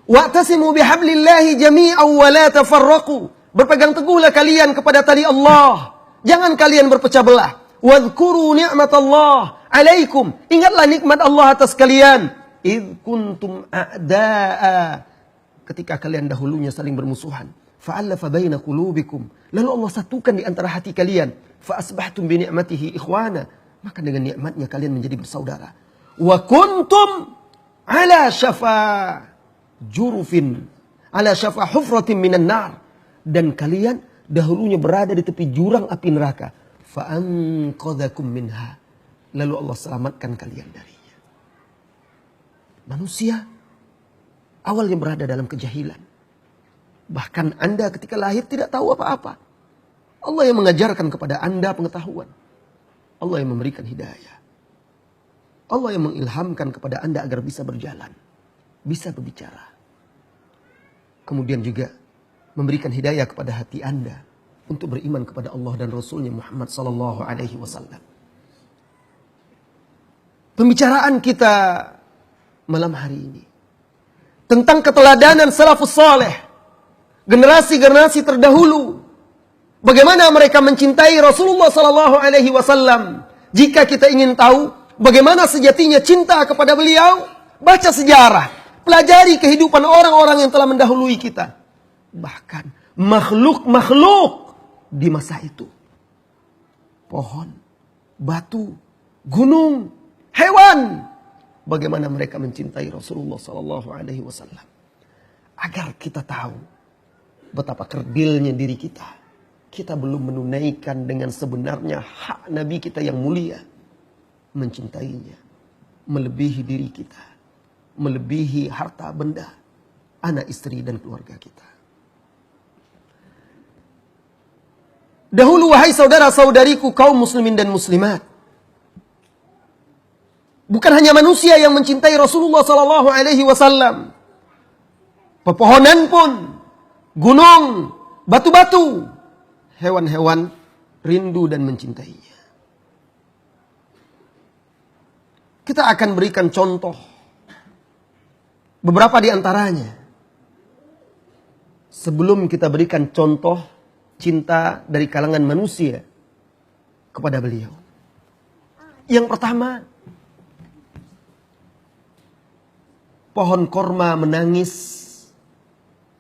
Wa'tasimu bihablillahi jami'an wa la tafarraqu. Berpegang teguhlah kalian kepada tali Allah. Jangan kalian berpecah belah. Wadhkuru ni'matallah alaikum. Ingatlah nikmat Allah atas kalian. Idh kuntum a'da'a. Ketika kalian dahulunya saling bermusuhan. Fa'allafa baina qulubikum. Lalu Allah satukan di antara hati kalian. Fa'asbahtum bi ni'matihi ikhwana. Maka dengan nikmatnya kalian menjadi bersaudara. Wa kuntum ala syafa jurufin. Ala syafa hufratin minan nar. Dan kalian dahulunya berada di tepi jurang api neraka. Fa'anqadhakum minha. Lalu Allah selamatkan kalian darinya. Manusia awalnya berada dalam kejahilan. Bahkan Anda ketika lahir tidak tahu apa-apa. Allah yang mengajarkan kepada Anda pengetahuan. Allah yang memberikan hidayah. Allah yang mengilhamkan kepada Anda agar bisa berjalan. Bisa berbicara. Kemudian juga memberikan hidayah kepada hati Anda. Untuk beriman kepada Allah dan Rasulnya Muhammad SAW. Pembicaraan kita malam hari ini. Tentang keteladanan salafus saleh. Generasi-generasi terdahulu. Bagaimana mereka mencintai Rasulullah SAW. Jika kita ingin tahu bagaimana sejatinya cinta kepada beliau, baca sejarah. Pelajari kehidupan orang-orang yang telah mendahului kita. Bahkan makhluk-makhluk di masa itu. Pohon, batu, gunung, hewan. Bagaimana mereka mencintai Rasulullah SAW. Agar kita tahu betapa kerdilnya diri kita. Kita belum menunaikan dengan sebenarnya hak Nabi kita yang mulia. Mencintainya. Melebihi diri kita. Melebihi harta benda. Anak, istri, dan keluarga kita. Dahulu wahai saudara-saudariku kaum muslimin dan muslimat. Bukan hanya manusia yang mencintai Rasulullah SAW. Pepohonan pun, gunung, batu-batu, hewan-hewan rindu dan mencintainya. Kita akan berikan contoh beberapa di antaranya. Sebelum kita berikan contoh cinta dari kalangan manusia kepada beliau. Yang pertama, pohon korma menangis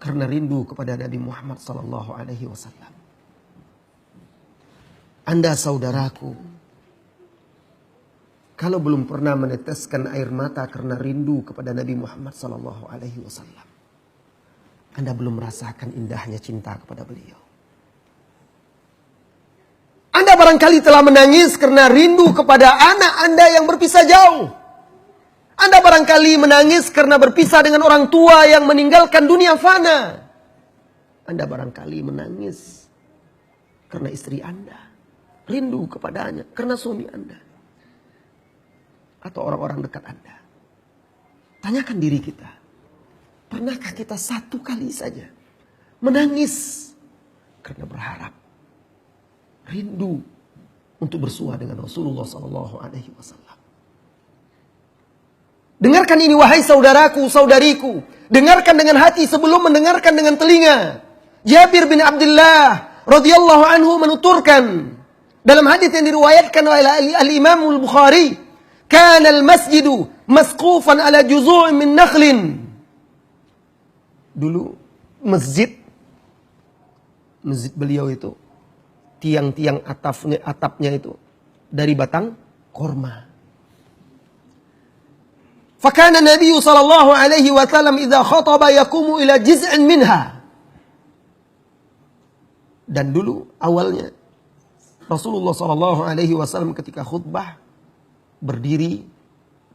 karena rindu kepada Nabi Muhammad SAW. Anda saudaraku, kalau belum pernah meneteskan air mata karena rindu kepada Nabi Muhammad SAW, Anda belum merasakan indahnya cinta kepada beliau. Anda barangkali telah menangis karena rindu kepada anak Anda yang berpisah jauh. Anda barangkali menangis karena berpisah dengan orang tua yang meninggalkan dunia fana. Anda barangkali menangis karena istri Anda. Rindu kepadanya karena suami Anda. Atau orang-orang dekat Anda. Tanyakan diri kita. Pernahkah kita satu kali saja menangis karena berharap, rindu untuk bersua dengan Rasulullah SAW? Dengarkan ini wahai saudaraku, saudariku. Dengarkan dengan hati sebelum mendengarkan dengan telinga. Jabir bin Abdullah radhiyallahu anhu menuturkan dalam hadis yang diriwayatkan oleh al-Imam al-Bukhari, "Kana al-masjidu masqufan ala juzu' min nakhlin." Dulu masjid beliau itu tiang-tiang atapnya itu dari batang korma. Fakana Nabi sallallahu alaihi wasallam idza khataba yaqumu ila jiz'in minha. Dan dulu awalnya Rasulullah sallallahu alaihi wasallam ketika khutbah berdiri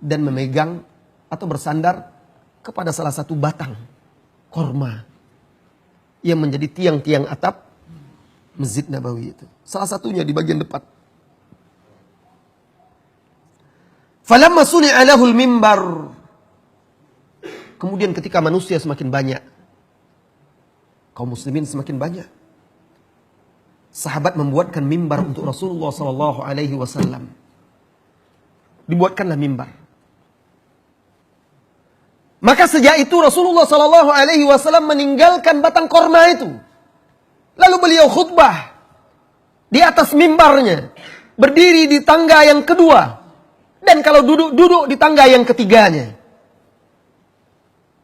dan memegang atau bersandar kepada salah satu batang korma yang menjadi tiang-tiang atap Masjid Nabawi itu. Salah satunya di bagian depan. Falamma suni'a lahul mimbar. Kemudian ketika manusia semakin banyak, kaum muslimin semakin banyak, sahabat membuatkan mimbar untuk Rasulullah SAW. Dibuatkanlah mimbar. Maka sejak itu Rasulullah Sallallahu Alaihi Wasallam meninggalkan batang korma itu. Lalu beliau khutbah di atas mimbarnya, berdiri di tangga yang kedua, dan kalau duduk di tangga yang ketiganya.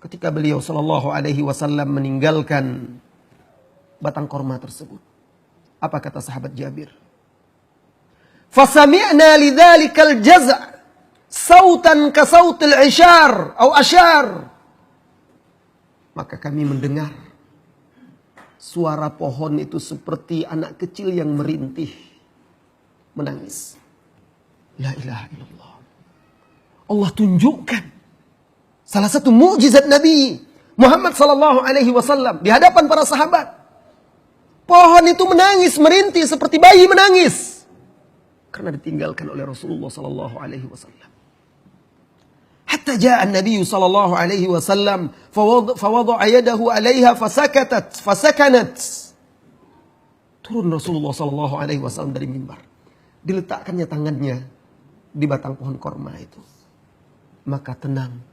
Ketika beliau Sallallahu Alaihi Wasallam meninggalkan batang korma tersebut, apa kata sahabat Jabir? Fasami'na lidzalikal jaz' sautan ka sautil isyar atau asyar. Maka kami mendengar suara pohon itu seperti anak kecil yang merintih, menangis. La ilaha illallah. Allah tunjukkan salah satu mukjizat Nabi Muhammad sallallahu alaihi wasallam di hadapan para sahabat. Pohon itu menangis, merintih seperti bayi menangis karena ditinggalkan oleh Rasulullah sallallahu alaihi wasallam. Hatta ja'a an-nabiy sallallahu alaihi wasallam fawada'a yadahu 'alaiha fasakanat. Turun Rasulullah sallallahu alaihi wasallam dari mimbar. Diletakkannya tangannya di batang pohon korma itu. Maka tenang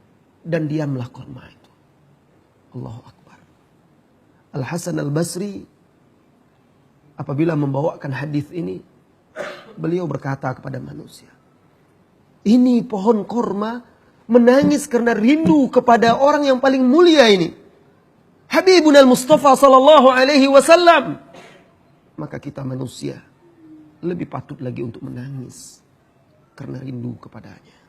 dan diamlah korma itu. Allahu Akbar. Al-Hasan Al-Basri apabila membawakan hadis ini, beliau berkata kepada manusia, ini pohon korma menangis karena rindu kepada orang yang paling mulia ini, Habibun al-Mustafa sallallahu alaihi wasallam. Maka kita manusia lebih patut lagi untuk menangis karena rindu kepadanya.